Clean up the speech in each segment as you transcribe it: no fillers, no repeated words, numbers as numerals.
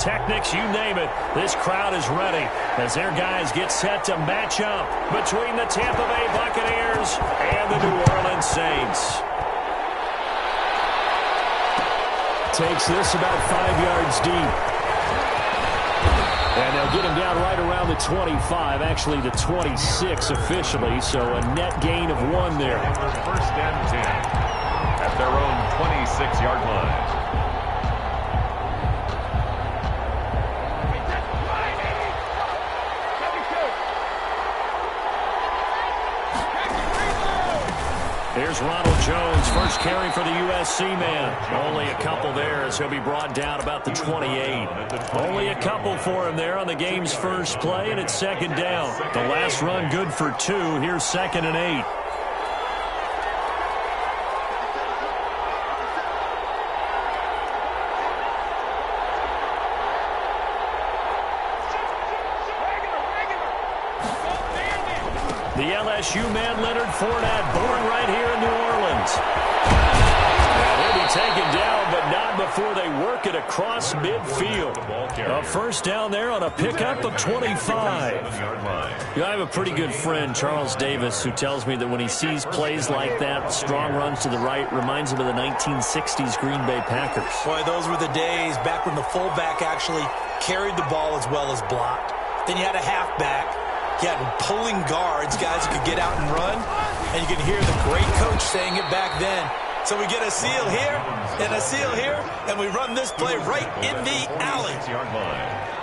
Techniques, you name it, this crowd is ready as their guys get set to match up between the Tampa Bay Buccaneers and the New Orleans Saints. Takes this about 5 yards deep. And they'll get him down right around the 25, actually the 26 officially, so a net gain of 1 there. First and 10 at their own 26-yard line. Here's Ronald Jones, first carry for the USC man. Only a couple there as he'll be brought down about the 28. Only a couple for him there on the game's first play, and it's second down. The last run good for 2. Here's 2nd and 8. The LSU man, Leonard Fournette, born right here in New Orleans. And he'll be taken down, but not before they work it across midfield. A first down there on a pickup of 25. You know, I have a pretty good friend, Charles Davis, who tells me that when he sees plays like that, strong runs to the right, reminds him of the 1960s Green Bay Packers. Boy, those were the days back when the fullback actually carried the ball as well as blocked. Then you had a halfback. You had pulling guards, guys who could get out and run, and you can hear the great coach saying it back then. So we get a seal here and a seal here, and we run this play right in the alley.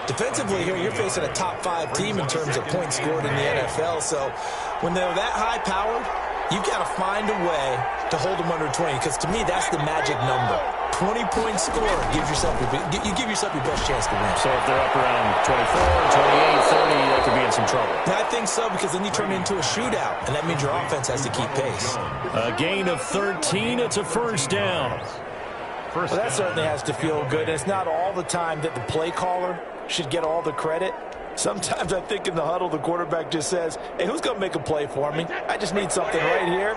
Defensively here, you're facing a top 5 team in terms of points scored in the NFL, so when they're that high-powered, you've got to find a way to hold them under 20, because to me, that's the magic number. 20-point score gives yourself you give yourself your best chance to win. So if they're up around 24, 28, 30, they could be in some trouble. I think so, because then you turn it into a shootout, and that means your offense has to keep pace. A gain of 13, it's a first down. Well, that certainly has to feel good, and it's not all the time that the play caller should get all the credit. Sometimes I think in the huddle, the quarterback just says, hey, who's going to make a play for me? I just need something right here.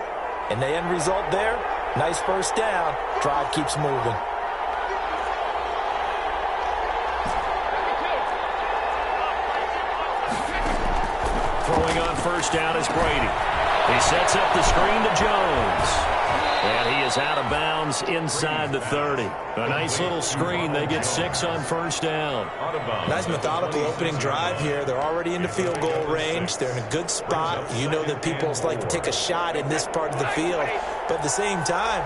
And the end result there, nice first down. Drive keeps moving. Throwing on first down is Brady. He sets up the screen to Jones. And he is out of bounds inside the 30. A nice little screen. They get 6 on first down. Nice methodical opening drive here. They're already into field goal range. They're in a good spot. You know that people like to take a shot in this part of the field. But at the same time,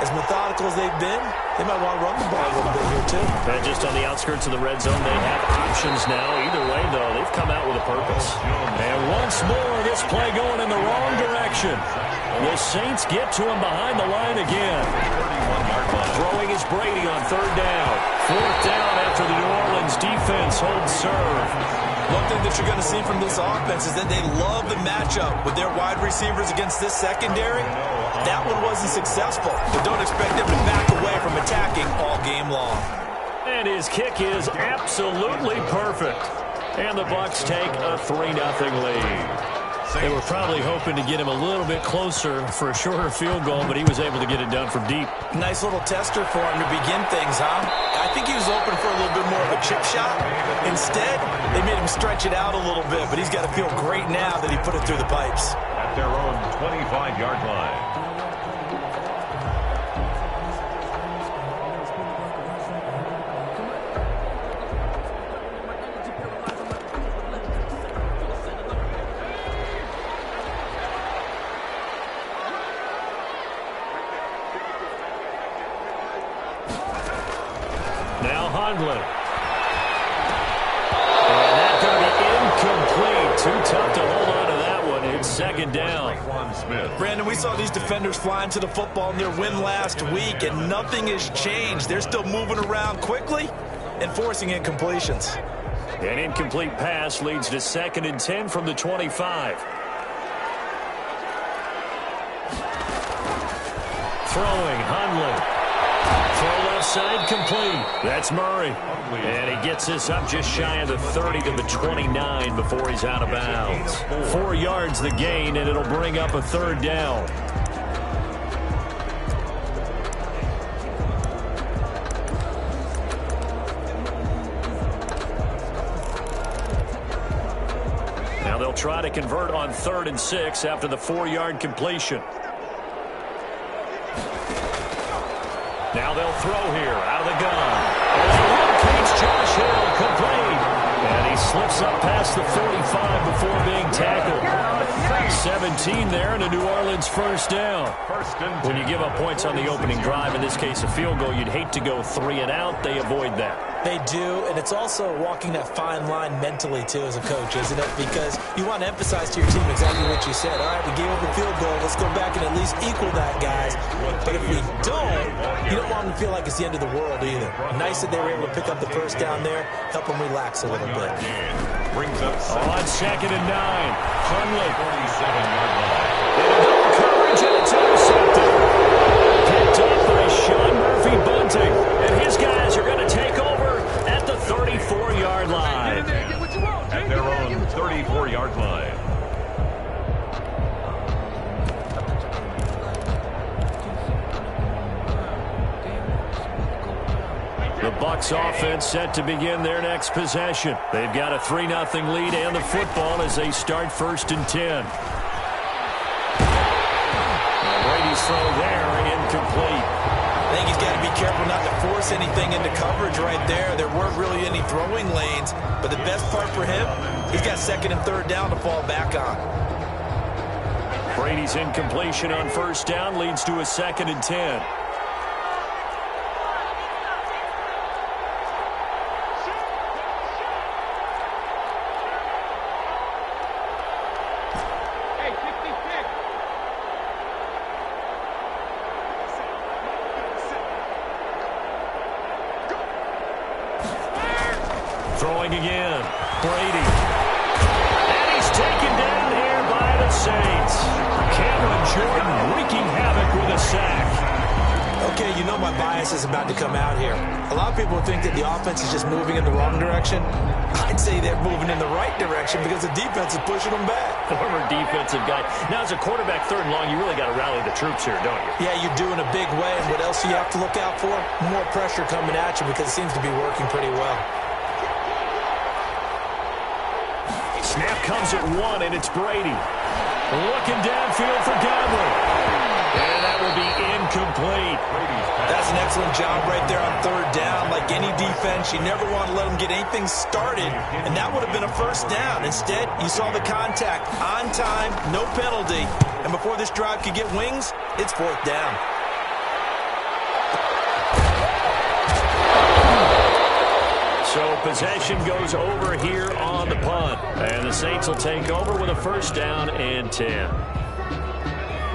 as methodical as they've been, they might want to run the ball a little bit here too. And just on the outskirts of the red zone, they have options now. Either way, though, they've come out with a purpose. And once more, this play going in the wrong direction. The Saints get to him behind the line again. Throwing is Brady on third down. Fourth down after the New Orleans defense holds serve. One thing that you're going to see from this offense is that they love the matchup with their wide receivers against this secondary. That one wasn't successful, but don't expect them to back away from attacking all game long. And his kick is absolutely perfect. And the Bucs take a 3-0 lead. They were probably hoping to get him a little bit closer for a shorter field goal, but he was able to get it done from deep. Nice little tester for him to begin things, huh? I think he was open for a little bit more of a chip shot. Instead, they made him stretch it out a little bit, but he's got to feel great now that he put it through the pipes. At their own 25-yard line. Now Hundley. And that's going to be incomplete. Too tough to hold on to that one. It's second down. Brandon, we saw these defenders flying to the football in their win last week, and nothing has changed. They're still moving around quickly and forcing incompletions. An incomplete pass leads to 2nd and 10 from the 25. Throwing, Hundley. Throw left side complete. That's Murray. And he gets this up just shy of the 30 to the 29 before he's out of bounds. 4 yards the gain, and it'll bring up a third down. They'll try to convert on 3rd and 6 after the 4-yard completion. Now they'll throw here out of the gun. Locates Josh Hill, complete. And he slips up past the 45 before being tackled. 17 there and a New Orleans first down. When you give up points on the opening drive, in this case a field goal, you'd hate to go 3 and out. They avoid that. They do, and it's also walking that fine line mentally, too, as a coach, isn't it? Because you want to emphasize to your team exactly what you said. All right, we gave up a field goal. Let's go back and at least equal that, guys. But if we don't, you don't want them to feel like it's the end of the world either. Nice that they were able to pick up the first down there, help them relax a little bit. Brings up on 2nd and 9. Hundley. 47-yard line. Coverage, and it's intercepted. Picked up by Sean Murphy Bunting. And his guys are going to take over at the 34-yard line. At their own 34-yard line. The Bucs offense set to begin their next possession. They've got a 3-0 lead and the football as they start 1st and 10. Brady's throw there, incomplete. I think he's got to be careful not to force anything into coverage right there. There weren't really any throwing lanes, but the best part for him, he's got 2nd and 3rd down to fall back on. Brady's incompletion on 1st down leads to a 2nd and 10. Throwing again, Brady. And he's taken down here by the Saints. Cameron Jordan wreaking havoc with a sack. Okay, you know my bias is about to come out here. A lot of people think that the offense is just moving in the wrong direction. I'd say they're moving in the right direction because the defense is pushing them back. Former defensive guy. Now, as a quarterback 3rd and long, you really got to rally the troops here, don't you? Yeah, you do in a big way. And what else do you have to look out for? More pressure coming at you because it seems to be working pretty well. Snap comes at 1, and it's Brady. Looking downfield for Godwin. And that will be incomplete. That's an excellent job right there on 3rd down. Like any defense, you never want to let them get anything started, and that would have been a 1st down. Instead, you saw the contact on time, no penalty, and before this drive could get wings, it's 4th down. So possession goes over here on the punt. And the Saints will take over with a 1st down and 10.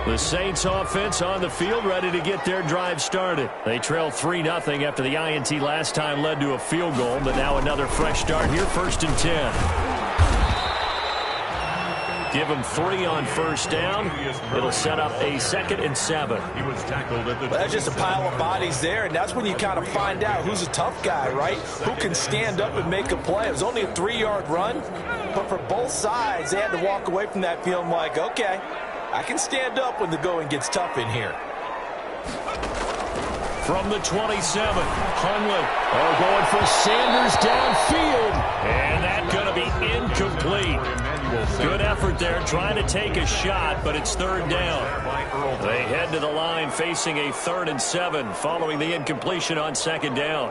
The Saints offense on the field ready to get their drive started. They trailed 3-0 after the INT last time led to a field goal. But now another fresh start here, 1st and 10. Give them 3 on 1st down. It'll set up a 2nd and 7. He was tackled at the That's just a pile of bodies there, and that's when you kind of find out who's a tough guy, right? Who can stand up and make a play. It was only a 3-yard run, but for both sides, they had to walk away from that feeling like, okay, I can stand up when the going gets tough in here. From the 27, Hundley going for Sanders downfield, and that's going to be incomplete. Good effort there, trying to take a shot, but it's 3rd down. They head to the line facing a 3rd and 7 following the incompletion on 2nd down.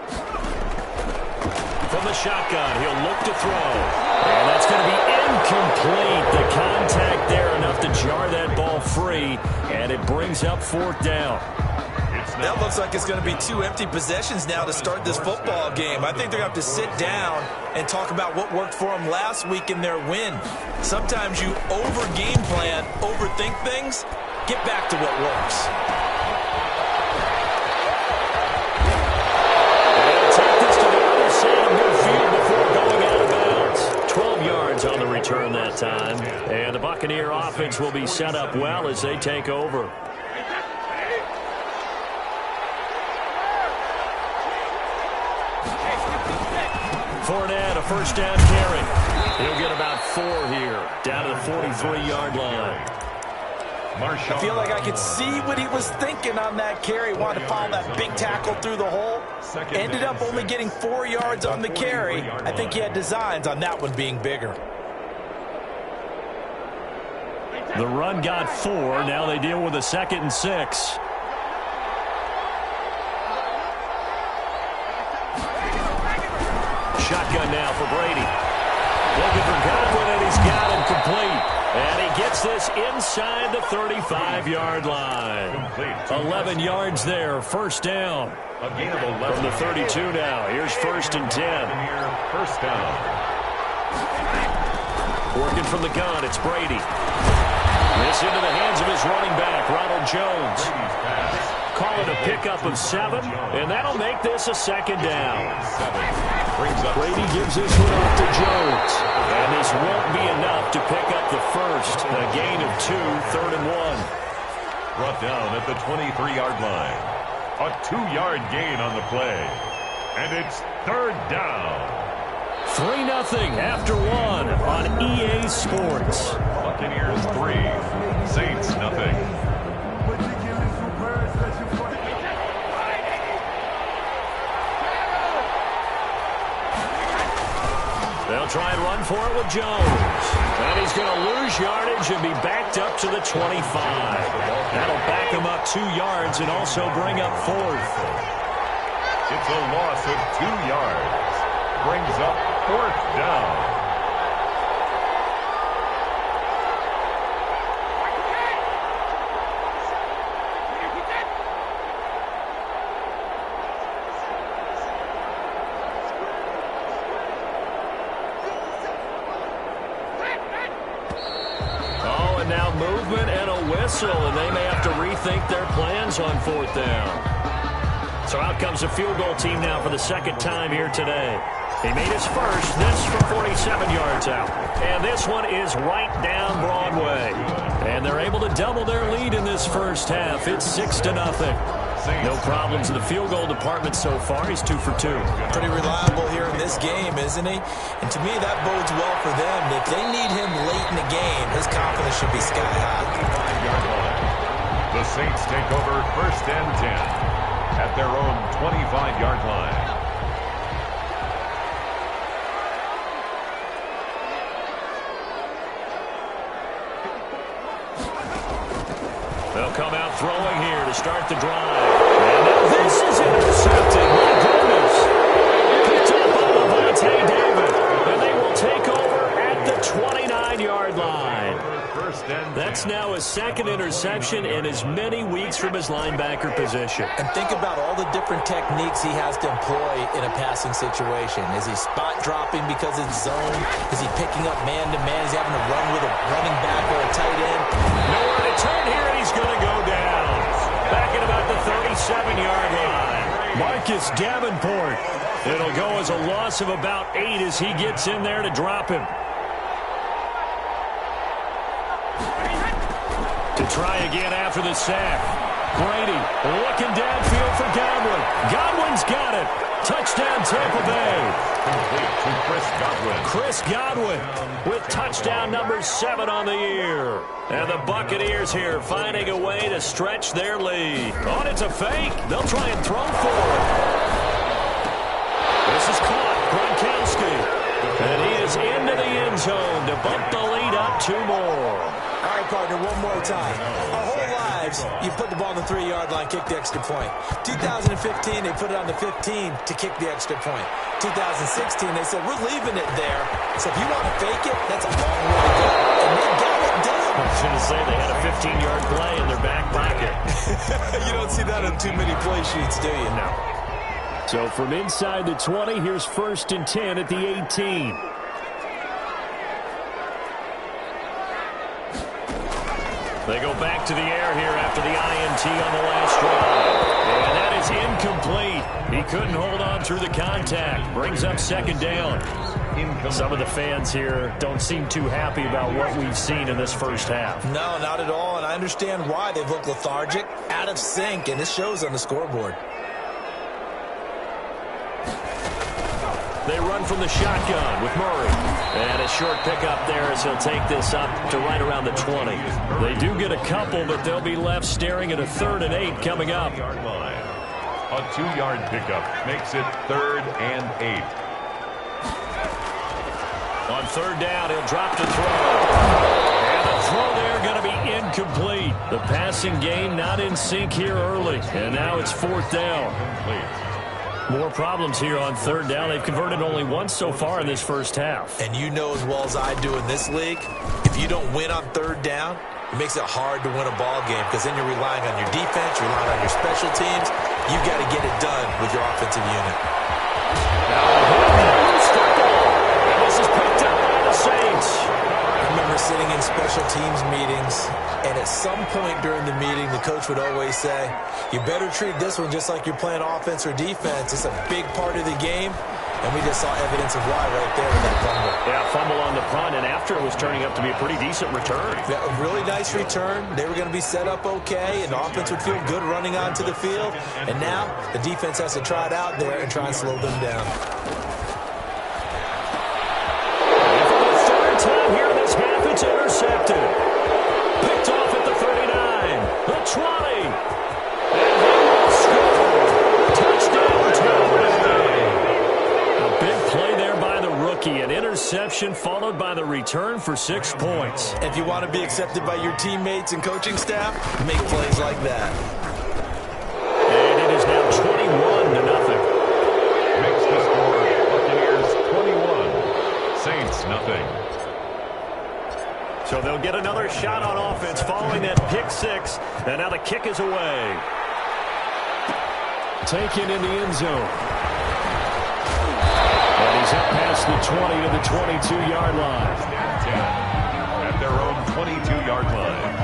From the shotgun, he'll look to throw, and that's going to be incomplete. The contact there enough to jar that ball free, and it brings up 4th down. That looks like it's going to be 2 empty possessions now to start this football game. I think they're going to have to sit down and talk about what worked for them last week in their win. Sometimes you over-game plan, overthink things. Get back to what works. They'll take this to the other side of midfield before going out of bounds. 12 yards on the return that time. And the Buccaneer offense will be set up well as they take over. Fournette, a 1st down carry. He'll get about 4 here, down to the 43-yard line. I feel like I could see what he was thinking on that carry. Wanted to follow that big tackle through the hole. Ended up only getting 4 yards on the carry. I think he had designs on that one being bigger. The run got 4. Now they deal with a 2nd and 6. Shotgun now for Brady. Looking for Godwin, and he's got him complete. And he gets this inside the 35-yard line. 11 yards there, first down. A gain of 11. From the 32 now. Here's 1st and 10. First down. Working from the gun, it's Brady. This into the hands of his running back, Ronald Jones. Call it a pickup of 7, and that'll make this a 2nd down. Brady gives this one off to Jones. And this won't be enough to pick up the first. A gain of 2, 3rd and 1. Brought down at the 23-yard line. A 2-yard gain on the play. And it's 3rd down. 3-0 after 1 on EA Sports. Buccaneers 3, Saints nothing. They'll try and run for it with Jones. And he's going to lose yardage and be backed up to the 25. That'll back him up 2 yards and also bring up 4th. It's a loss of 2 yards. Brings up 4th down. Now movement and a whistle, and they may have to rethink their plans on 4th down. So out comes the field goal team now for the 2nd time here today. He made his first, this from 47 yards out. And this one is right down Broadway. And they're able to double their lead in this first half. It's 6-0. No problems in the field goal department so far. He's 2 for 2. Pretty reliable here in this game, isn't he? And to me, that bodes well for them. If they need him late in the game, his confidence should be sky high. The Saints take over 1st and 10 at their own 25-yard line. They'll come out throwing here to start the drive. And now this is intercepted. My goodness. Picked up by Levante David. And they will take over at the 29-yard line. That's now his 2nd interception in as many weeks from his linebacker position. And think about all the different techniques he has to employ in a passing situation. Is he spot dropping because it's zone? Is he picking up man-to-man? Is he having to run with a running back or a tight end? Nowhere to turn here, and he's going to go down. Back at about the 37-yard line. Marcus Davenport. It'll go as a loss of about 8 as he gets in there to drop him. To try again after the sack. Brady looking downfield for Godwin. Godwin's got it. Touchdown Tampa Bay. Complete to Chris Godwin. Chris Godwin with touchdown number 7 on the year. And the Buccaneers here finding a way to stretch their lead. Oh, it's a fake. They'll try and throw for it. This is caught. Gronkowski. And he is into the end zone to bump the lead up 2 more. All right, partner, one more time. Our whole lives, you put the ball on the 3-yard line, kick the extra point. 2015, they put it on the 15 to kick the extra point. 2016, they said, we're leaving it there. So if you want to fake it, that's a long way to go. And they got it done. I was going to say they had a 15-yard play in their back pocket. You don't see that on too many play sheets, do you? No. So from inside the 20, here's 1st and 10 at the 18. They go back to the air here after the INT on the last drive. And that is incomplete. He couldn't hold on through the contact. Brings up 2nd down. Some of the fans here don't seem too happy about what we've seen in this first half. No, not at all. And I understand why. They've looked lethargic, out of sync, and this shows on the scoreboard. They run from the shotgun with Murray. And a short pickup there as he'll take this up to right around the 20. They do get a couple, but they'll be left staring at a 3rd and 8 coming up. A 2-yard pickup makes it 3rd and 8. On 3rd down, he'll drop to throw. And the throw there going to be The passing game not in sync here early, and now it's fourth down. More problems here on third down. They've converted only once so far in this first half. And you know as well as I do in this league, if you don't win on third down, it makes it hard to win a ball game because then you're relying on your defense, you're relying on your special teams. You've got to get it done with your offensive unit. And this is picked up by the Saints. I remember sitting in special teams meetings, and at some point during the meeting, the coach would always say, you better treat this one just like you're playing offense or defense. It's a big part of the game. And we just saw evidence of why right there with that fumble. Yeah, fumble on the punt, and after it was turning up to be a pretty decent return. Yeah, a really nice return. They were going to be set up okay, and the offense would feel good running onto the field. And now the defense has to try it out there and try and slow them down. And for the third time here in this half, it's intercepted. Picked off at the 39, the 20. And they will score. Touchdown, Tom. Big play there by the rookie. An interception followed by the return for 6 points. If you want to be accepted by your teammates and coaching staff, make plays like that. And it is now 21-0. Makes the score Buccaneers 21, Saints nothing. So they'll get another shot on offense following that pick six. And now the kick is away. Taken in the end zone. And he's up past the 20 to the 22-yard line. At their own 22-yard line.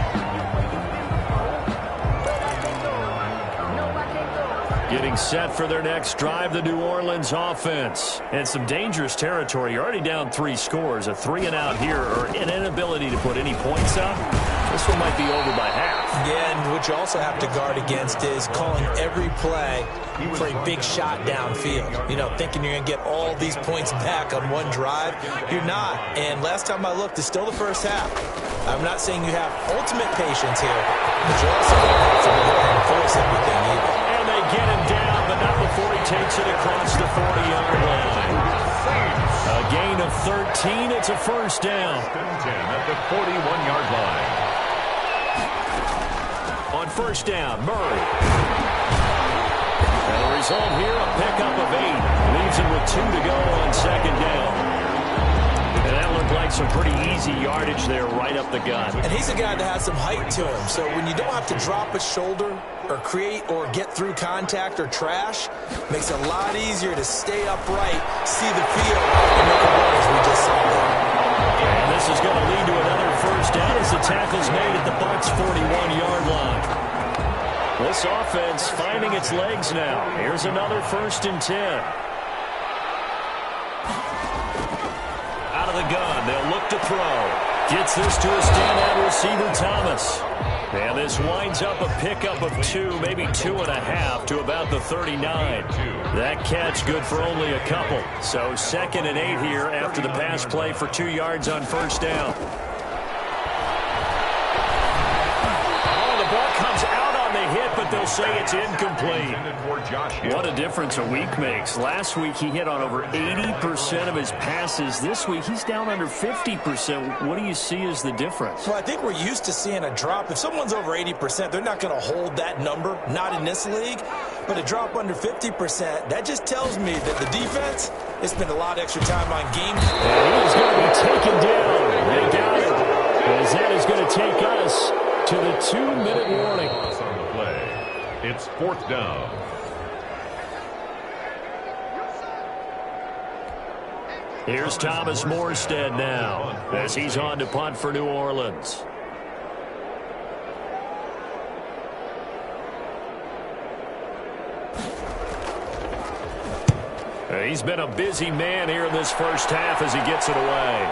Getting set for their next drive, the New Orleans offense. And some dangerous territory. You're already down 3 scores. A 3-and-out here, or an inability to put any points up. This one might be over by half. Yeah, and what you also have to guard against is calling every play for a big shot downfield. You know, thinking you're going to get all these points back on one drive. You're not. And last time I looked, it's still the first half. I'm not saying you have ultimate patience here, but you also don't have to go ahead and force everything either. And they get him down, but not before he takes it across the 40-yard line. A gain of 13. It's a first down. 10 at the 41-yard line. On first down, Murray. And the result here, a pickup of 8. Leaves him with 2 to go on second down. And that looked like some pretty easy yardage there right up the gut. And he's a guy that has some height to him. So when you don't have to drop a shoulder or create or get through contact or trash, makes it a lot easier to stay upright, see the field, and make a run as we just saw there. And this is going to lead to another first down as the tackle's made at the Bucs' 41-yard line. This offense finding its legs now. Here's another 1st and 10. Out of the gun, they'll look to throw. Gets this to a standout receiver, Thomas. And this winds up a pickup of 2, maybe 2.5 to about the 39. That catch good for only a couple. So 2nd and 8 here after the pass play for 2 yards on first down. Oh, the ball comes out on the hit, but they'll say it's incomplete. What a difference a week makes. Last week he hit on over 80% of his passes. This week he's down under 50%. What do you see as the difference? Well, I think we're used to seeing a drop. If someone's over 80%, they're not going to hold that number, not in this league. But a drop under 50%, that just tells me that the defense has spent a lot of extra time on game. And he is going to be taken down. They got it. As that is going to take us to the 2-minute warning. On the play. It's 4th down. Here's Thomas Morstead now as he's on to punt for New Orleans. He's been a busy man here in this first half as he gets it away.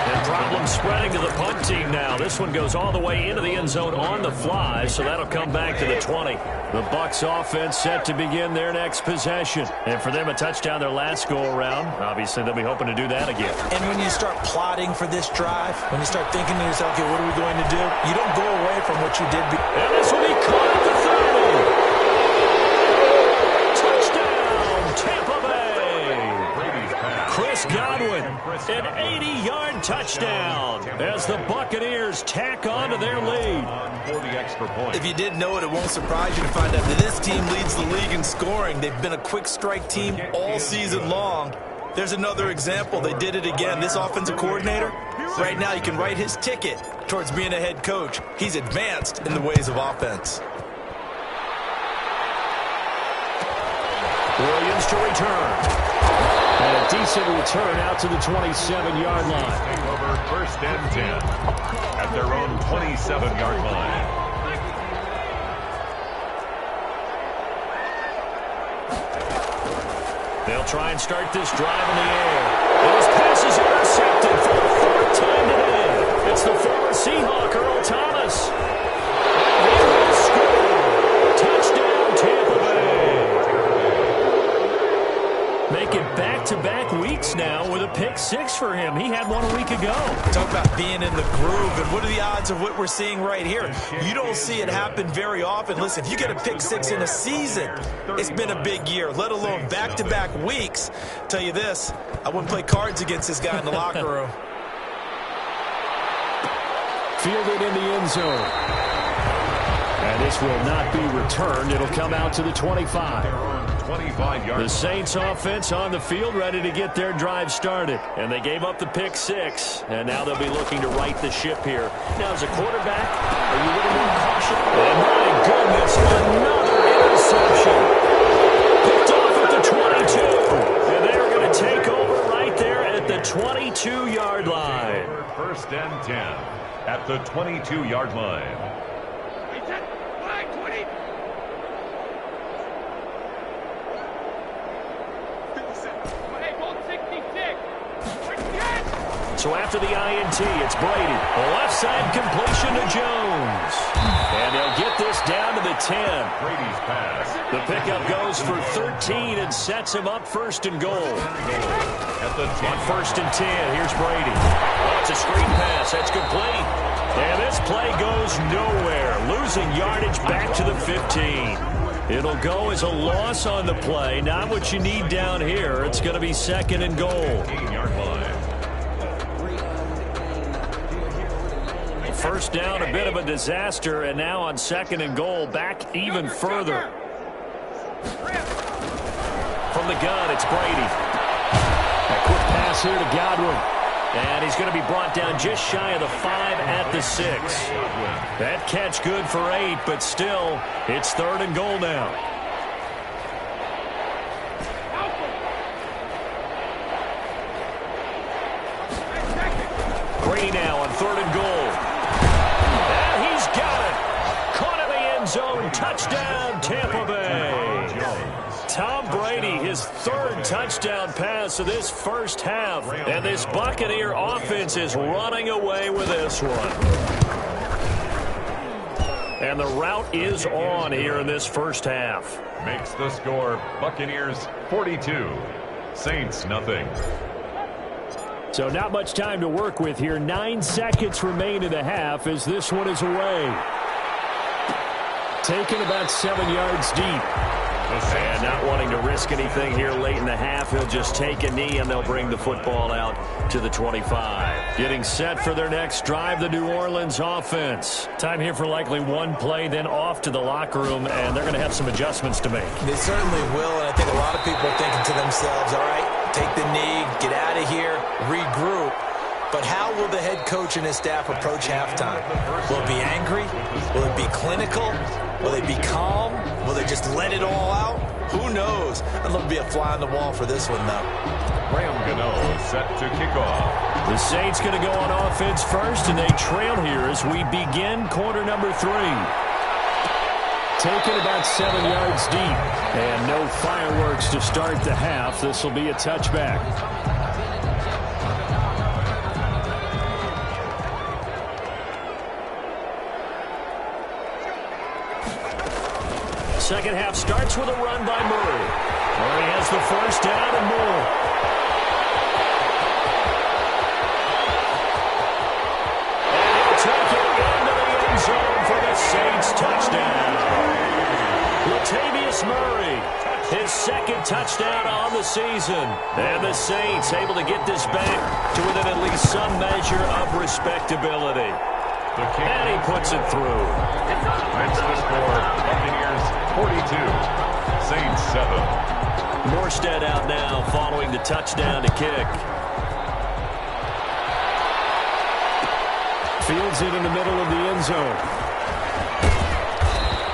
And problems spreading to the punt team now. This one goes all the way into the end zone on the fly, so that'll come back to the 20. The Bucs offense set to begin their next possession. And for them, a touchdown their last go-around. Obviously, they'll be hoping to do that again. And when you start plotting for this drive, when you start thinking to yourself, okay, what are we going to do? You don't go away from what you did. And this will be caught at the 30. Touchdown, Tampa Bay. Chris Godwin, an 80-yard touchdown as the Buccaneers tack on to their lead. For the extra point. If you didn't know it, it won't surprise you to find out that this team leads the league in scoring. They've been a quick strike team all season long. There's another example. They did it again. This offensive coordinator, right now you can write his ticket towards being a head coach. He's advanced in the ways of offense. Williams to return. And a decent return out to the 27-yard line. Take over first and 10 at their own 27-yard line. They'll try and start this drive in the air. And his pass is intercepted for the fourth time today. It's the former Seahawk, Earl Thomas. And he will score. Touchdown, Tampa Bay. Making back-to-back weeks now with a pick six for him. He had one a week ago. Talk about being in the groove, and what are the odds of what we're seeing right here? You don't see it happen very often. Listen, if you get a pick six in a season, it's been a big year, let alone back-to-back weeks. Tell you this, I wouldn't play cards against this guy in the locker room. Fielded in the end zone. And this will not be returned. It'll come out to the 25. 25-yard. The Saints offense on the field ready to get their drive started. And they gave up the pick six. And now they'll be looking to right the ship here. Now, as a quarterback, are you a little more cautious? And my goodness, another interception. Picked off at the 22. And they're going to take over right there at the 22-yard line. First and 10 at the 22-yard line. So after the INT, it's Brady. Left side completion to Jones. And they'll get this down to the 10. Brady's pass. The pickup goes for 13 and sets him up first and goal. On first and 10, here's Brady. Oh, it's a screen pass. That's complete. And this play goes nowhere. Losing yardage back to the 15. It'll go as a loss on the play. Not what you need down here. It's going to be second and goal. 18-yard line. First down, a bit of a disaster, and now on second and goal, back even further. From the gun, it's Brady. A quick pass here to Godwin. And he's going to be brought down just shy of the 5 at the 6. That catch good for 8, but still, it's third and goal now. Brady now on third and goal. He's got it. Caught in the end zone. Touchdown, Tampa Bay. Tom Brady, his third touchdown pass of this first half. And this Buccaneer offense is running away with this one. And the route is on here in this first half. Makes the score Buccaneers 42. Saints nothing. So not much time to work with here. 9 seconds remain in the half as this one is away. Taken about 7 yards deep. And not wanting to risk anything here late in the half, he'll just take a knee and they'll bring the football out to the 25. Getting set for their next drive, the New Orleans offense. Time here for likely one play, then off to the locker room, and they're going to have some adjustments to make. They certainly will, and I think a lot of people are thinking to themselves, all right, take the knee, get out of here, regroup. But how will the head coach and his staff approach halftime? Will it be angry? Will it be clinical? Will they be calm? Will they just let it all out? Who knows? I'd love to be a fly on the wall for this one, though. Graham Gano set to kick off. The Saints going to go on offense first, and they trail here as we begin quarter number 3. Taken about 7 yards deep. And no fireworks to start the half. This will be a touchback. Second half starts with a run by Murray. Murray has the first down and more. And he'll take it into the end zone for the Saints touchdown. Latavius Murray, his second touchdown on the season. And the Saints able to get this back to within at least some measure of respectability. And he puts it through. That's the score. Buccaneers 42, Saints 7. Morstead out now following the touchdown to kick. Fields it in the middle of the end zone.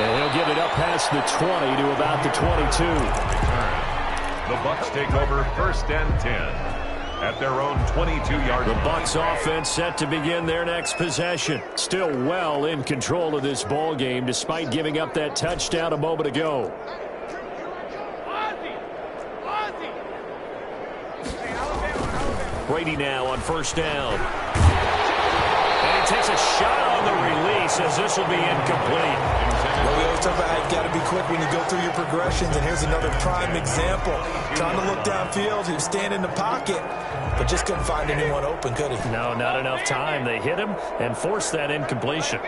And he'll get it up past the 20 to about the 22. The Bucs take over 1st and 10 at their own 22-yard line. The Bucs offense set to begin their next possession. Still well in control of this ball game despite giving up that touchdown a moment ago. Brady now on 1st down. And he takes a shot on the release as this will be incomplete. Well, we always talk about how you've got to be quick when you go through your progressions, and here's another prime example. Trying to look downfield, he was standing in the pocket, but just couldn't find anyone open, could he? No, not enough time. They hit him and forced that incompletion.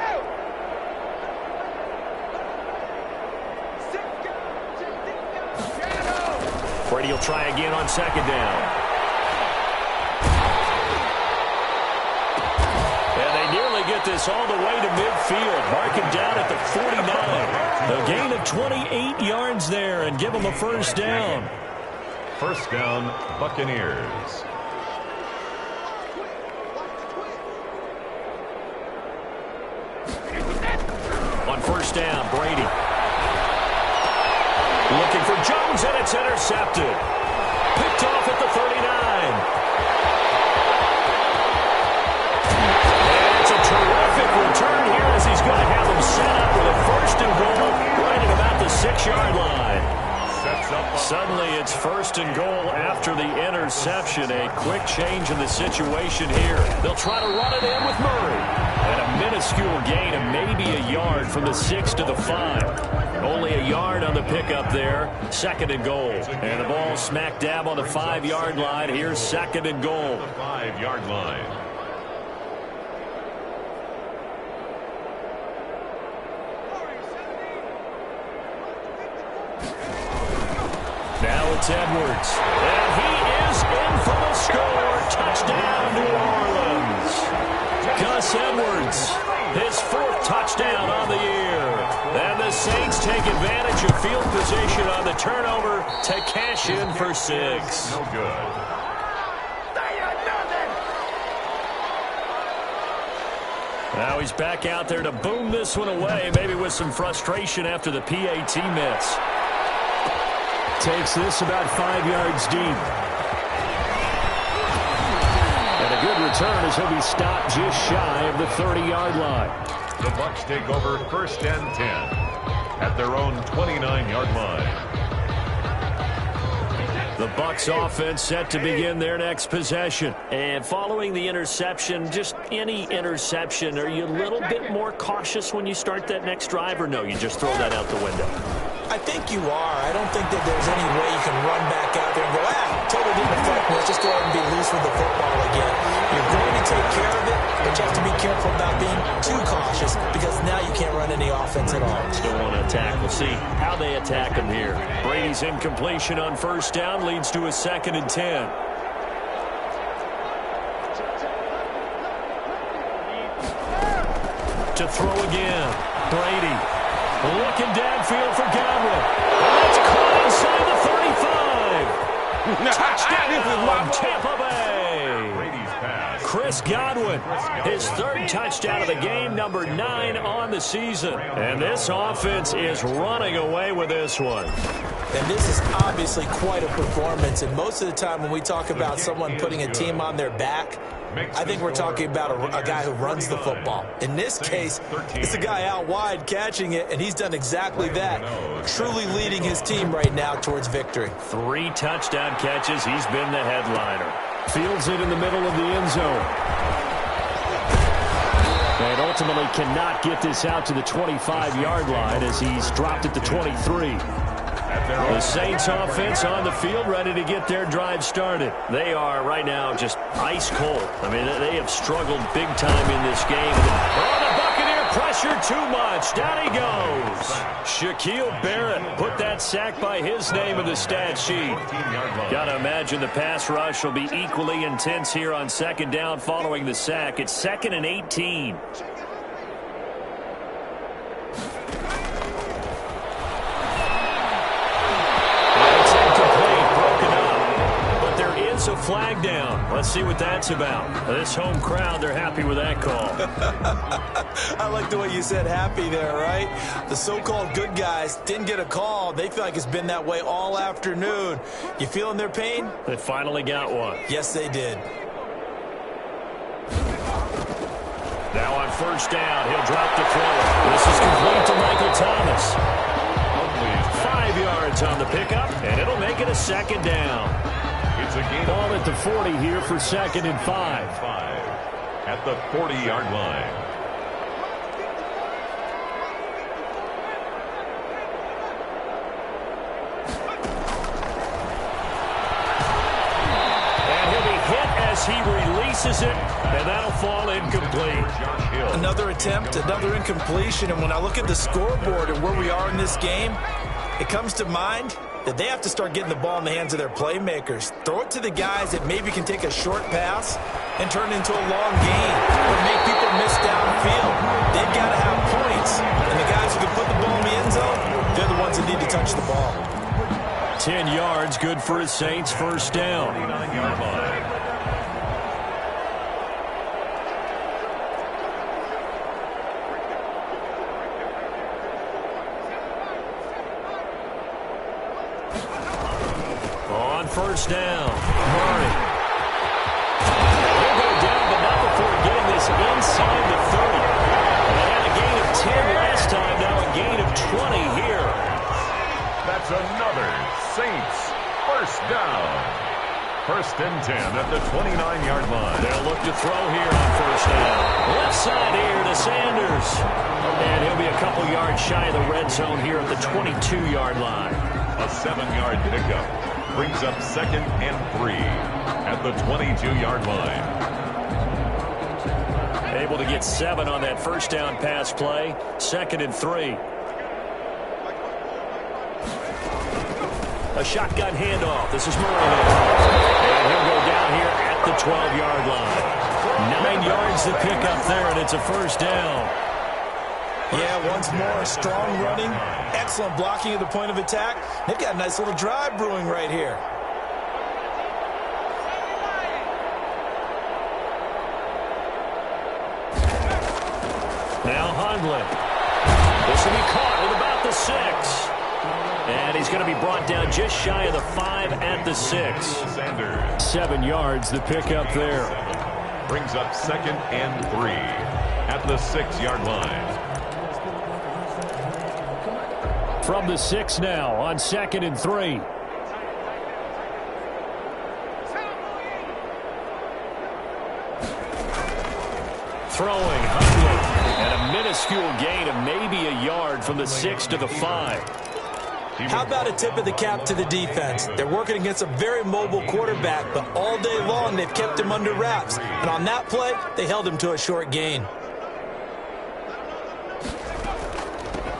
Brady will try again on 2nd down. Get this all the way to midfield. Mark him down at the 49. A gain of 28 yards there and give him a 1st down. 1st down, Buccaneers. On 1st down, Brady. Looking for Jones, and it's intercepted. Picked off at the 39. Terrific return here as he's going to have them set up with a 1st and goal right at about the 6-yard line. Suddenly it's 1st and goal after the interception. A quick change in the situation here. They'll try to run it in with Murray. And a minuscule gain of maybe a yard from the 6 to the 5. Only a yard on the pickup there. 2nd and goal. And the ball smack dab on the 5-yard line. Here's 2nd and goal. The 5-yard line. Now it's Edwards. And he is in for the score. Touchdown, New Orleans. Gus Edwards, his 4th touchdown on the year. And the Saints take advantage of field position on the turnover to cash in for 6. No good. Now he's back out there to boom this one away, maybe with some frustration after the PAT miss. Takes this about 5 yards deep. And a good return as he'll be stopped just shy of the 30-yard line. The Bucs take over 1st and 10 at their own 29-yard line. The Bucs offense set to begin their next possession. And following the interception, just any interception, are you a little bit more cautious when you start that next drive, or no, you just throw that out the window? I think you are. I don't think that there's any way you can run back out there and go, totally didn't affect me. Let's just go ahead and be loose with the football again. You're going to take care of it, but you have to be careful about being too cautious because now you can't run any offense at all. Still want to attack. We'll see how they attack him here. Brady's incompletion on 1st down leads to a 2nd and 10. To throw again. Brady. Looking downfield for Godwin. And that's caught inside the 35. Touchdown, Tampa Bay. Brady's pass. Chris Godwin, his 3rd touchdown of the game, number 9 on the season. And this offense is running away with this one. And this is obviously quite a performance. And most of the time when we talk about someone putting a team on their back, I think we're talking about a guy who runs the football. In this case, it's a guy out wide catching it, and he's done exactly that, truly leading his team right now towards victory. 3 touchdown catches. He's been the headliner. Fields it in the middle of the end zone. And ultimately cannot get this out to the 25-yard line as he's dropped at the 23. The Saints offense on the field, ready to get their drive started. They are right now just ice cold. I mean, they have struggled big time in this game. Oh, the Buccaneer Pressure too much. Down he goes. Shaquille Barrett put that sack by his name in the stat sheet. Got to imagine the pass rush will be equally intense here on second down following the sack. It's 2nd and 18. A flag down. Let's see what that's about. This home crowd, they're happy with that call. I like the way you said happy there, right? The so-called good guys didn't get a call. They feel like it's been that way all afternoon. You feeling their pain? They finally got one. Yes, they did. Now on first down, he'll drop the throw. This is complete to Michael Thomas. 5 yards on the pickup, and it'll make it a second down. It's a gain. Ball at the 40 here for 2nd and 5. At the 40-yard line. And he'll be hit as he releases it, and that'll fall incomplete. Another attempt, another incompletion, and when I look at the scoreboard and where we are in this game, it comes to mind that they have to start getting the ball in the hands of their playmakers. Throw it to the guys that maybe can take a short pass and turn it into a long gain or make people miss downfield. They've got to have points. And the guys who can put the ball in the end zone, they're the ones that need to touch the ball. 10 yards, good for his Saints, first down. 39-yard line. First down, Murray. He'll go down, but not before getting this inside the 30. They had a gain of 10 last time, now a gain of 20 here. That's another Saints first down. 1st and 10 at the 29-yard line. They'll look to throw here on first down. Left side here to Sanders. And he'll be a couple yards shy of the red zone here at the 22-yard line. A 7-yard pickup. Brings up 2nd and 3 at the 22-yard line. Able to get 7 on that first down pass play. 2nd and 3. A shotgun handoff. This is Murray. And he'll go down here at the 12-yard line. 9 yards to pick up there, and it's a first down. Yeah, once more, strong running, excellent blocking at the point of attack. They've got a nice little drive brewing right here. Now Hundley. This will be caught at about the 6. And he's going to be brought down just shy of the 5 at the 6. Sanders. 7 yards, the pickup there. Brings up 2nd and 3 at the 6-yard line. From the 6 now on 2nd and 3. Throwing Hundley. And a minuscule gain of maybe a yard from the 6 to the 5. How about a tip of the cap to the defense? They're working against a very mobile quarterback, but all day long they've kept him under wraps. And on that play, they held him to a short gain.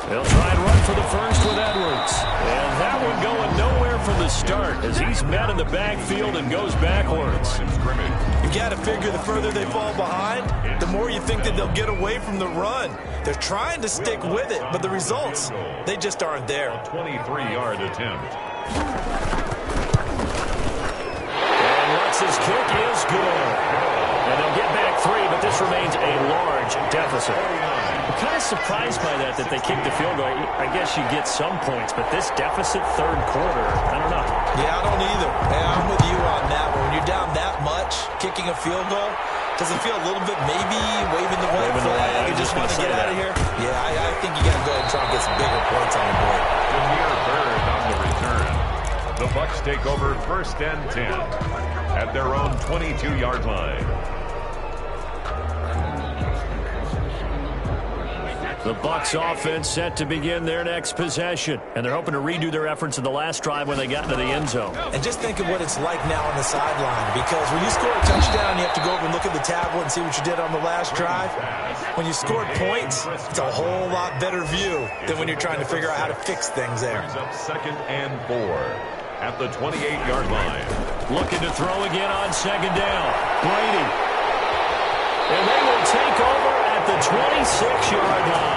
They'll try and run for the first with Edwards. And that one going nowhere from the start as he's met in the backfield and goes backwards. You got to figure the further they fall behind, the more you think that they'll get away from the run. They're trying to stick with it, but the results, they just aren't there. A 23-yard attempt. And Lutz's kick is good. And they'll get back 3, but this remains a large deficit. I'm kind of surprised by that they kicked the field goal. I guess you get some points, but this deficit third quarter, I don't know. Yeah, I don't either. Yeah, I'm with you on that one. When you're down that much, kicking a field goal, does it feel a little bit maybe waving the white flag? You just want to get out of here? Yeah, I think you got to go ahead and try and get some bigger points on the board. Demir Bird on the return. The Bucs take over 1st and 10 at their own 22-yard line. The Bucs offense set to begin their next possession. And they're hoping to redo their efforts in the last drive when they got into the end zone. And just think of what it's like now on the sideline. Because when you score a touchdown, you have to go over and look at the tablet and see what you did on the last drive. When you scored points, it's a whole lot better view than when you're trying to figure out how to fix things there. Brings up 2nd and 4 at the 28-yard line. Looking to throw again on 2nd down. Brady. And they will take over at the 26-yard line.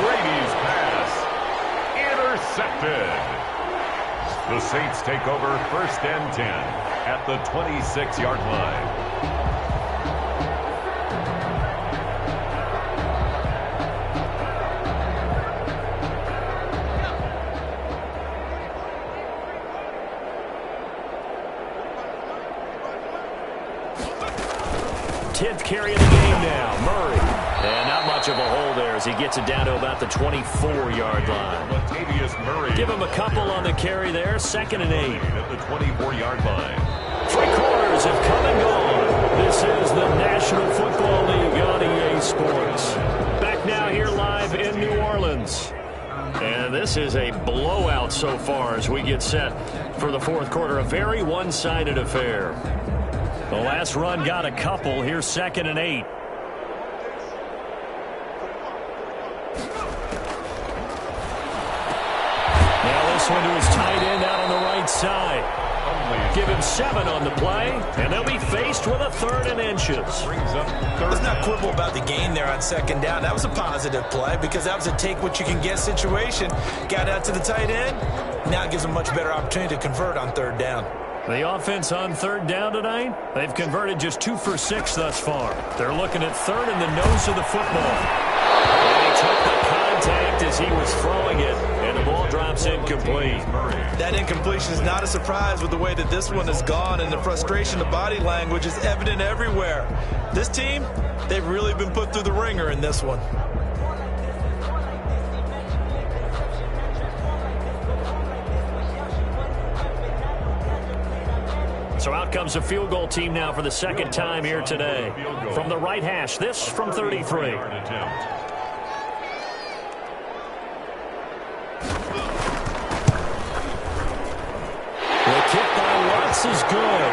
Brady's pass intercepted. The Saints take over 1st and 10 at the 26-yard line. Tenth carry of the game now. Murray. And not much of a hole there as he gets it down to about the 24-yard line. Murray. Give him a couple on the carry there. 2nd and 8. At the 24-yard line. 3 quarters have come and gone. This is the National Football League on EA Sports. Back now here live in New Orleans. And this is a blowout so far as we get set for the 4th quarter. A very one-sided affair. The last run got a couple. Here's 2nd and 8. Now this one to his tight end out on the right side. Give him 7 on the play, and they'll be faced with a 3rd and inches. Let's not quibble about the gain there on 2nd down. That was a positive play because that was a take-what-you-can-get situation. Got out to the tight end. Now it gives them much better opportunity to convert on 3rd down. The offense on 3rd down tonight, they've converted just 2 for 6 thus far. They're looking at 3rd in the nose of the football. And he took the contact as he was throwing it, and the ball drops incomplete. That incompletion is not a surprise with the way that this one has gone, and the frustration, the body language is evident everywhere. This team, they've really been put through the ringer in this one. So out comes a field goal team now for the 2nd time here today. From the right hash, this from 33. The kick by Watts is good.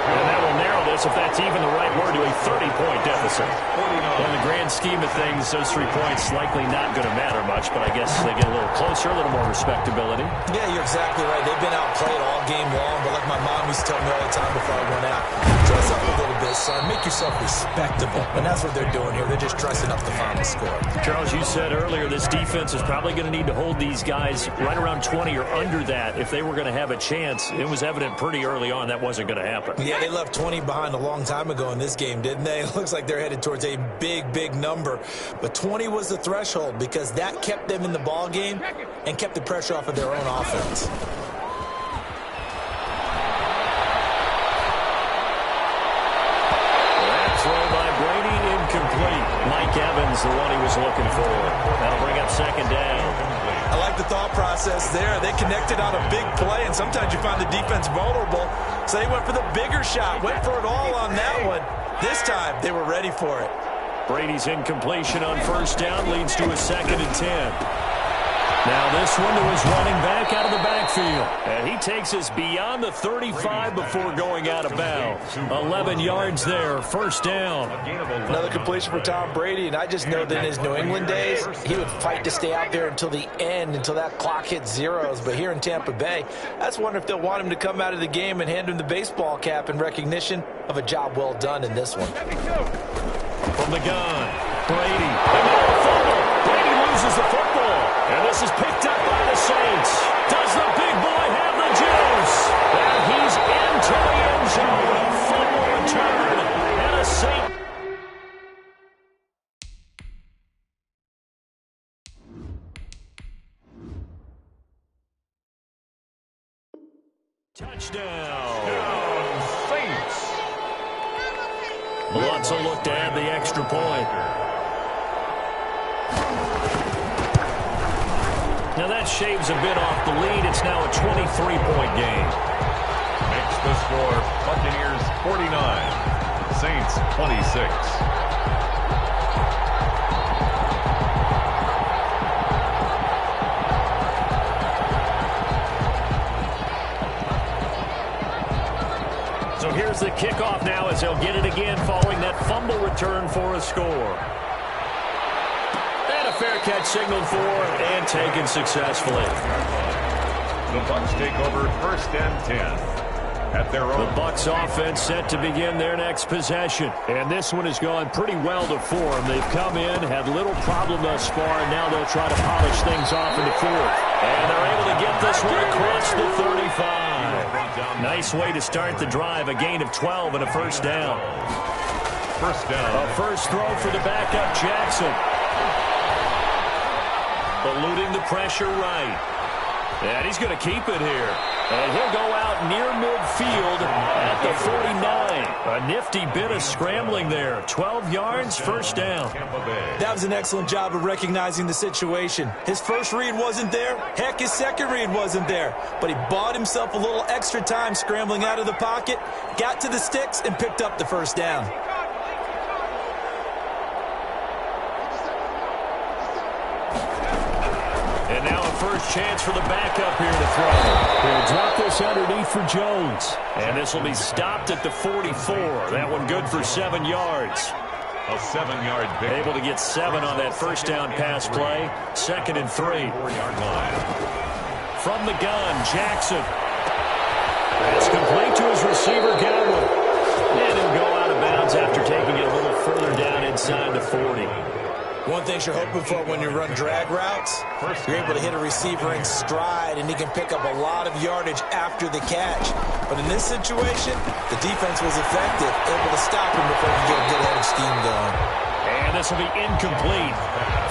And that will narrow this, if that's even the right word, to a 30-point deficit. In the grand scheme of things, those 3 points likely not going to matter much, but I guess they get a little closer, a little more respectability. Yeah, you're exactly right. They've been outplayed all game long, but like my mom used to tell me all the time before I went out, dress up a little bit, son. Make yourself respectable. And that's what they're doing here. They're just dressing up the final score. Charles, you said earlier this defense is probably going to need to hold these guys right around 20 or under that if they were going to have a chance. It was evident pretty early on that wasn't going to happen. Yeah, they left 20 behind a long time ago in this game, didn't they? It looks like they're headed towards a big, big number. But 20 was the threshold because that kept them in the ball game and kept the pressure off of their own offense. That throw by Brady incomplete. Mike Evans, the one he was looking for. That'll bring up 2nd down. I like the thought process there. They connected on a big play, and sometimes you find the defense vulnerable. So they went for the bigger shot, went for it all on that one. This time, they were ready for it. Brady's incompletion on 1st down leads to a 2nd and 10. Now this one to his running back out of the backfield. And he takes us beyond the 35 before going out of bounds. 11 yards there, 1st down. Another completion for Tom Brady, and I just know that in his New England days, he would fight to stay out there until the end, until that clock hit zeros. But here in Tampa Bay, I just wonder if they'll want him to come out of the game and hand him the baseball cap in recognition of a job well done in this one. From the gun, Brady. Another fumble. Brady loses the football. And this is picked up by the Saints. Does the big boy have the juice? And he's into the end zone. A fumble return. And a Saint. Touchdown. Saints. Lots of look to add the extra point. Now that shaves a bit off the lead. It's now a 23-point game. Makes the score Buccaneers 49, Saints 26. So here's the kickoff now as they'll get it again following that fumble return for a score. And a fair catch signaled for and taken successfully. The Bucs take over 1st and 10. At their own. The Bucs offense set to begin their next possession. And this one has gone pretty well to form. They've come in, had little problem thus far, and now they'll try to polish things off in the fourth. And they're able to get this one across the 35. Nice way to start the drive. A gain of 12 and a first down. First down. A first throw for the backup, Jackson. Eluding the pressure right. And he's going to keep it here. And he'll go out near midfield at the 49. A nifty bit of scrambling there. 12 yards, first down. That was an excellent job of recognizing the situation. His first read wasn't there. Heck, his second read wasn't there. But he bought himself a little extra time scrambling out of the pocket, got to the sticks, and picked up the first down. And now a first chance for the backup here to throw. He'll drop this underneath for Jones. And this will be stopped at the 44. That one good for 7 yards. A 7-yard pick. Able to get 7 on that first down pass play. 2nd and 3. 4-yard line. From the gun, Jackson. That's complete to his receiver, Godwin. And he'll go out of bounds after taking it a little further down inside the 40. One thing you're hoping for when you run drag routes, you're able to hit a receiver in stride, and he can pick up a lot of yardage after the catch. But in this situation, the defense was effective, able to stop him before he could get a good head of steam going. And this will be incomplete.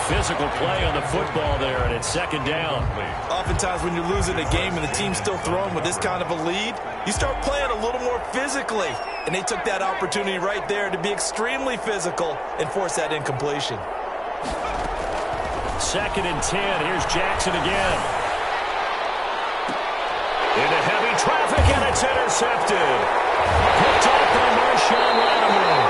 Physical play on the football there, and it's 2nd down. Oftentimes when you're losing a game and the team's still throwing with this kind of a lead, you start playing a little more physically. And they took that opportunity right there to be extremely physical and force that incompletion. 2nd and 10. Here's Jackson again. Into heavy traffic, and it's intercepted. Picked up by Marshawn Lattimore.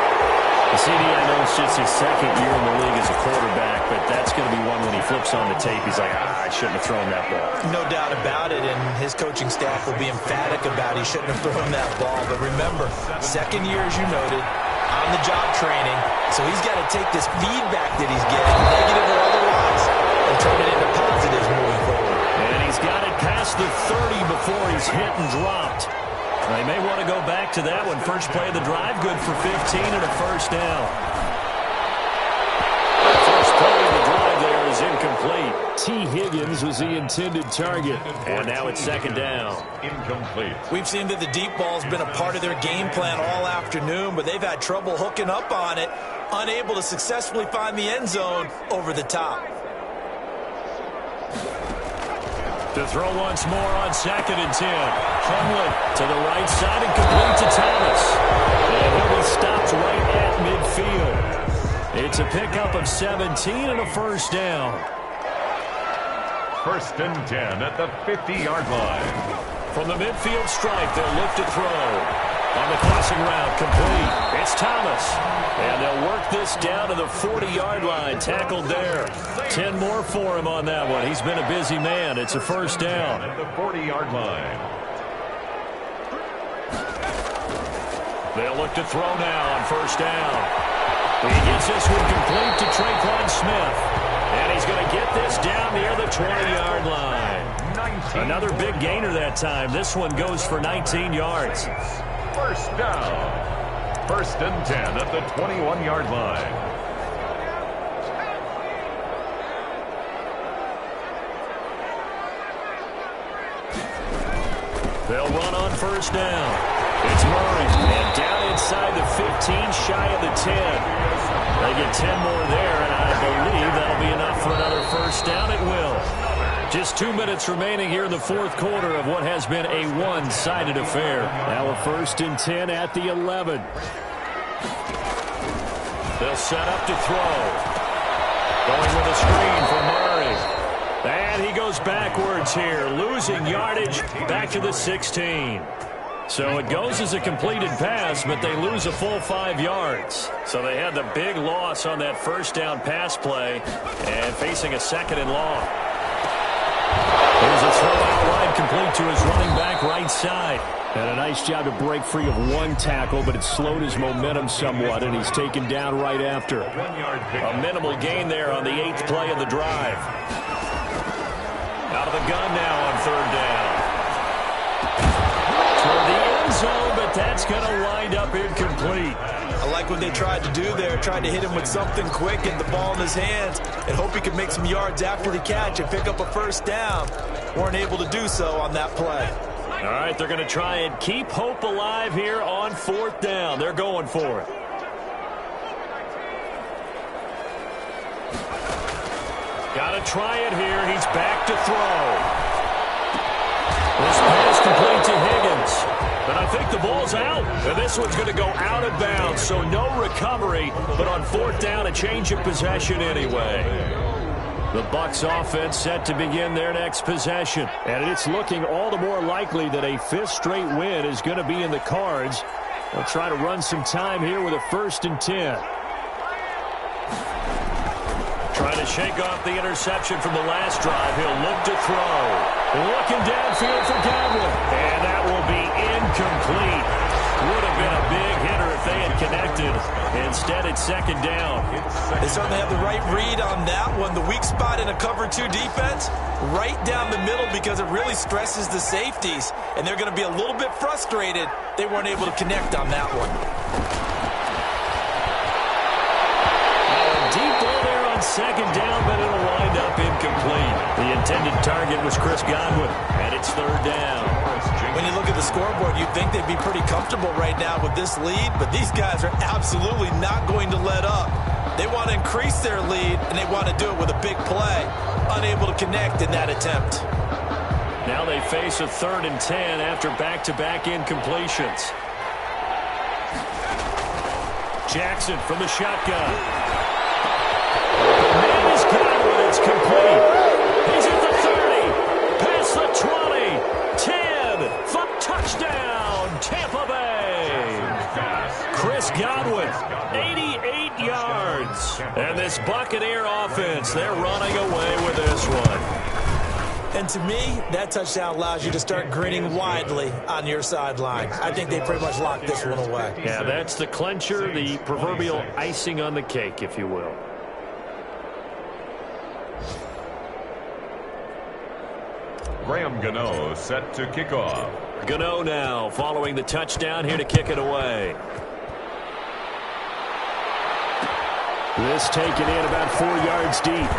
The CD, I know it's just his 2nd year in the league as a quarterback, but that's going to be one when he flips on the tape. He's like, I shouldn't have thrown that ball. No doubt about it, and his coaching staff will be emphatic about he shouldn't have thrown that ball. But remember, 2nd year, as you noted, on-the-job training, so he's got to take this feedback that he's getting, negative or otherwise, and turn it into positives moving forward. And he's got it past the 30 before he's hit and dropped. They may want to go back to that one. First play of the drive, good for 15 and a first down. First play of the drive there is incomplete. T. Higgins was the intended target. And now it's 2nd down. Incomplete. We've seen that the deep ball's been a part of their game plan all afternoon, but they've had trouble hooking up on it, unable to successfully find the end zone over the top. To throw once more on 2nd and 10. Hundley to the right side and complete to Thomas. And he'll be stopped right at midfield. It's a pickup of 17 and a first down. 1st and 10 at the 50-yard line. From the midfield stripe, they'll look to throw. On the crossing route, complete. It's Thomas. And they'll work this down to the 40-yard line. Tackled there. 10 more for him on that one. He's been a busy man. It's a first down. At the 40-yard line. They'll look to throw now on first down. He gets this one complete to Traquan Smith. And he's going to get this down near the 20-yard line. Another big gainer that time. This one goes for 19 yards. First down. 1st and 10 at the 21-yard line. They'll run on first down. It's Murray. And down inside the 15, shy of the 10. They get 10 more there, and I believe that'll be enough for another first down. It will. Just 2 minutes remaining here in the 4th quarter of what has been a one-sided affair. Now a 1st and 10 at the 11. They'll set up to throw. Going with a screen for Murray. And he goes backwards here, losing yardage back to the 16. So it goes as a completed pass, but they lose a full 5 yards. So they had the big loss on that first down pass play and facing a 2nd and long. Here's a throw out right incomplete to his running back right side. And a nice job to break free of one tackle, but it slowed his momentum somewhat, and he's taken down right after. A minimal gain there on the 8th play of the drive. Out of the gun now on 3rd down. Toward the end zone, but that's going to wind up incomplete. I like what they tried to do there. Tried to hit him with something quick, get the ball in his hands, and hope he could make some yards after the catch and pick up a 1st down. Weren't able to do so on that play. All right, they're going to try and keep hope alive here on 4th down. They're going for it. Got to try it here. He's back to throw. This pass complete to Higgins. But I think the ball's out. And this one's going to go out of bounds, so no recovery. But on 4th down, a change of possession anyway. The Bucs offense set to begin their next possession. And it's looking all the more likely that a 5th straight win is going to be in the cards. They'll try to run some time here with a 1st and 10. Trying to shake off the interception from the last drive. He'll look to throw. Looking downfield for Godwin. And that will be incomplete. Would have been a big hitter if they had connected. Instead, it's 2nd down. They certainly have the right read on that one. The weak spot in a cover 2 defense, right down the middle because it really stresses the safeties. And they're going to be a little bit frustrated they weren't able to connect on that one. Deep ball there on 2nd down, but it'll wind up incomplete. The intended target was Chris Godwin, and it's 3rd down. When you look at the scoreboard, you'd think they'd be pretty comfortable right now with this lead, but these guys are absolutely not going to let up. They want to increase their lead, and they want to do it with a big play. Unable to connect in that attempt. Now they face a 3rd and 10 after back-to-back incompletions. Jackson from the shotgun. Man is Godwin. It's complete. He's at the 30. Past the 20. 10. For touchdown. Tampa Bay. Chris Godwin. 88 yards. And this Buccaneer offense, they're running away with this one. And to me, that touchdown allows you to start grinning widely on your sideline. I think they pretty much locked this one away. Yeah, that's the clincher, the proverbial icing on the cake, if you will. Graham Gano set to kick off. Gano now following the touchdown here to kick it away. This taken in about 4 yards deep.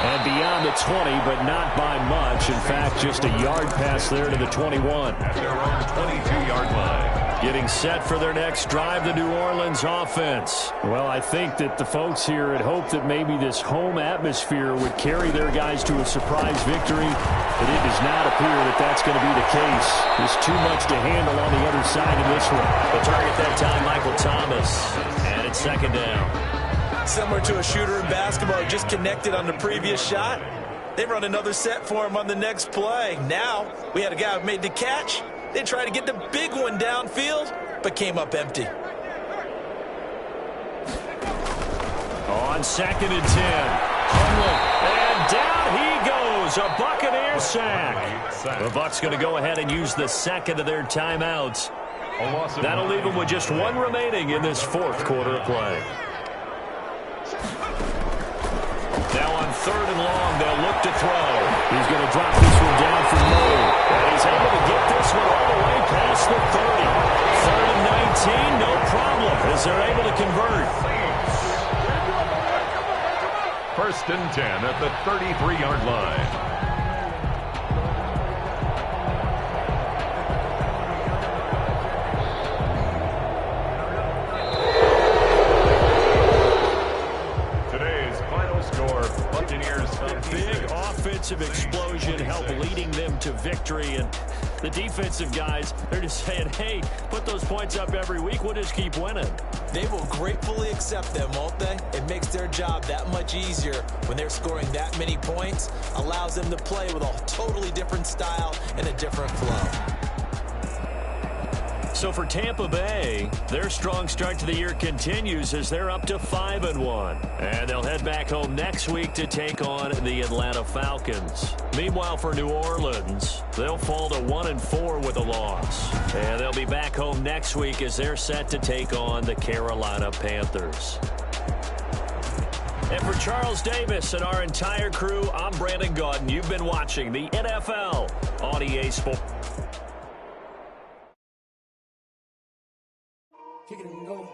And beyond the 20, but not by much. In fact, just a yard pass there to the 21. At their own 22-yard line. Getting set for their next drive, the New Orleans offense. Well, I think that the folks here had hoped that maybe this home atmosphere would carry their guys to a surprise victory, but it does not appear that that's going to be the case. There's too much to handle on the other side of this one. The target that time, Michael Thomas, and it's 2nd down. Similar to a shooter in basketball, just connected on the previous shot. They run another set for him on the next play. Now, we had a guy who made the catch. They tried to get the big one downfield, but came up empty. On 2nd and 10. And down he goes. A Buccaneer sack. The Bucs going to go ahead and use the 2nd of their timeouts. That'll leave them with just 1 remaining in this 4th quarter of play. Now on 3rd and long, they'll look to throw. He's going to drop this one down for Moore. And he's able to get this one all the way past the 30. 3rd and 19, no problem, as they're able to convert. 1st and 10 at the 33-yard line. Offensive explosion helped leading them to victory, and the defensive guys, they're just saying, hey, put those points up every week, we'll just keep winning. They will gratefully accept them, won't they? It makes their job that much easier when they're scoring that many points, allows them to play with a totally different style and a different flow. So for Tampa Bay, their strong start to the year continues as they're up to 5-1. And they'll head back home next week to take on the Atlanta Falcons. Meanwhile, for New Orleans, they'll fall to 1-4 with a loss. And they'll be back home next week as they're set to take on the Carolina Panthers. And for Charles Davis and our entire crew, I'm Brandon Gaudin. You've been watching the NFL on EA Sports. Kick it and go.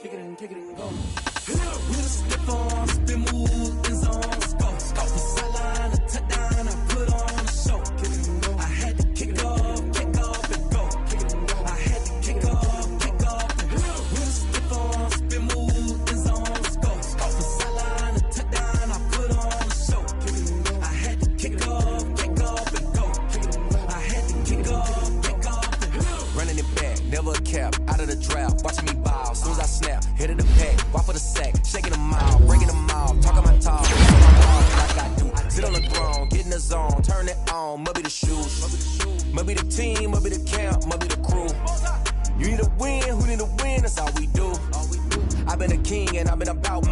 Kick it and kick it and go. With a stiff arm, spin move, in zone, let's go. Off the sideline, a touchdown, I put on a show. Kick it and go. I had to kick off and go. Kick it and go. I had to kick off and go. With a stiff arm, spin move, in zone, let's go. Off the sideline, a touchdown, I put on a show. Kick it and go. I had to kick off and go. Kick it and go. I had to kick off and go. Running it back, never a cap, out of the draft, watching me ball, soon as I snap, hit of the pack, walk for the sack, shaking them out, breaking them out, talking my talk, like I do, sit on the throne, get in the zone, turn it on, must be the shoes, must be the team, must be the camp, must be the crew, you need a win, who need a win, that's all we do, I've been a king and I've been about